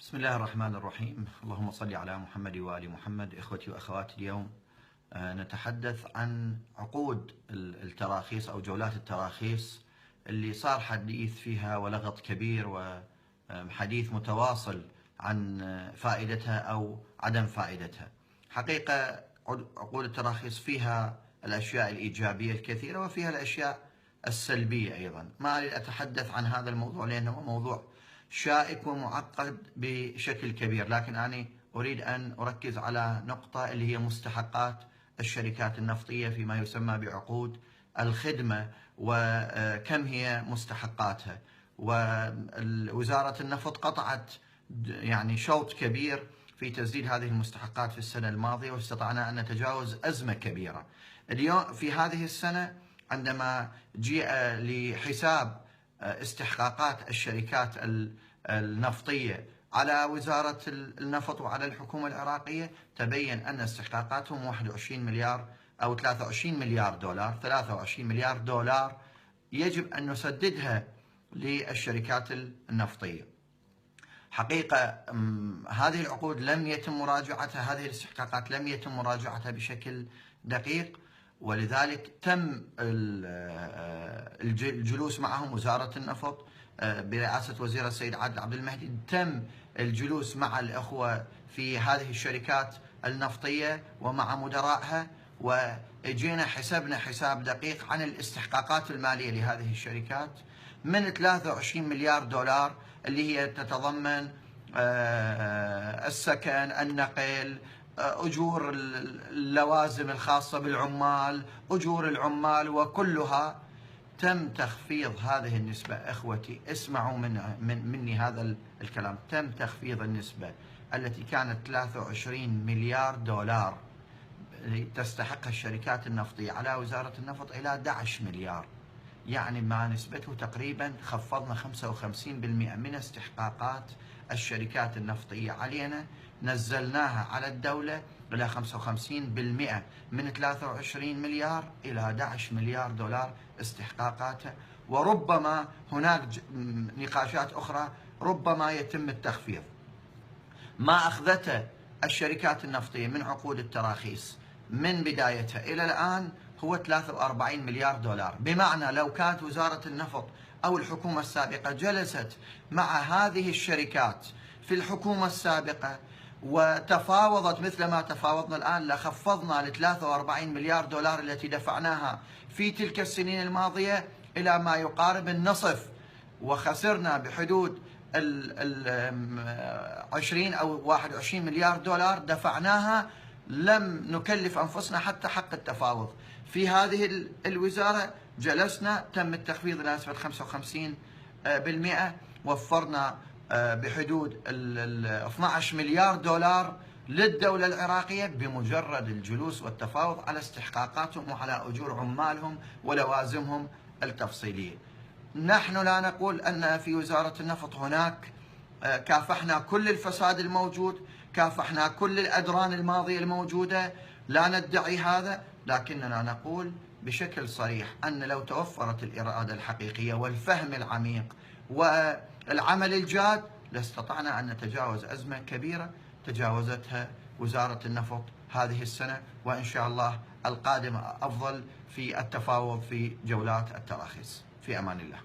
بسم الله الرحمن الرحيم. اللهم صل على محمد وآل محمد. إخوتي وأخواتي، اليوم نتحدث عن عقود التراخيص أو جولات التراخيص اللي صار حديث فيها ولغط كبير وحديث متواصل عن فائدتها أو عدم فائدتها. حقيقة عقود التراخيص فيها الأشياء الإيجابية الكثيرة وفيها الأشياء السلبية أيضا. ما أريد أتحدث عن هذا الموضوع لأنه موضوع شائك ومعقد بشكل كبير، لكن أنا أريد أن أركز على نقطة اللي هي مستحقات الشركات النفطية فيما يسمى بعقود الخدمة وكم هي مستحقاتها. ووزارة النفط قطعت شوط كبير في تسديد هذه المستحقات في السنة الماضية، واستطعنا أن نتجاوز أزمة كبيرة. اليوم في هذه السنة عندما جيء لحساب استحقاقات الشركات النفطية على وزارة النفط وعلى الحكومة العراقية، تبين أن استحقاقاتهم 21 مليار أو 23 مليار دولار. 23 مليار دولار يجب أن نسددها للشركات النفطية. حقيقة هذه العقود لم يتم مراجعتها، هذه الاستحقاقات لم يتم مراجعتها بشكل دقيق، ولذلك تم الجلوس معهم. وزارة النفط برئاسة وزير السيد عادل عبد المهدي تم الجلوس مع الأخوة في هذه الشركات النفطية ومع مدراءها، وجينا حسبنا حساب دقيق عن الاستحقاقات المالية لهذه الشركات من 23 مليار دولار، اللي هي تتضمن السكن، النقل، أجور اللوازم الخاصة بالعمال، أجور العمال، وكلها تم تخفيض هذه النسبة. إخوتي اسمعوا مني هذا الكلام. تم تخفيض النسبة التي كانت 23 مليار دولار تستحقها الشركات النفطية على وزارة النفط إلى 11 مليار. يعني مع نسبته تقريبا خفضنا 55% من استحقاقات الشركات النفطية علينا، نزلناها على الدولة إلى 55%، من 23 مليار إلى 11 مليار دولار استحقاقاتها. وربما هناك نقاشات أخرى ربما يتم التخفيض. ما أخذته الشركات النفطية من عقود التراخيص من بدايتها إلى الآن هو 43 مليار دولار. بمعنى لو كانت وزارة النفط أو الحكومة السابقة جلست مع هذه الشركات في الحكومة السابقة وتفاوضت مثل ما تفاوضنا الآن، لخفضنا ال 43 مليار دولار التي دفعناها في تلك السنين الماضية إلى ما يقارب النصف، وخسرنا بحدود 20 أو 21 مليار دولار دفعناها. لم نكلف أنفسنا حتى حق التفاوض. في هذه الوزارة جلسنا، تم التخفيض إلى نسبة 55%، وفرنا بحدود 12 مليار دولار للدولة العراقية بمجرد الجلوس والتفاوض على استحقاقاتهم وعلى أجور عمالهم ولوازمهم التفصيلية. نحن لا نقول أن في وزارة النفط هناك كافحنا كل الفساد الموجود، كافحنا كل الأدران الماضية الموجودة، لا ندعي هذا، لكننا نقول بشكل صريح أن لو توفرت الإرادة الحقيقية والفهم العميق والعمل الجاد لاستطعنا أن نتجاوز أزمة كبيرة تجاوزتها وزارة النفط هذه السنة، وإن شاء الله القادم أفضل في التفاوض في جولات التراخيص. في أمان الله.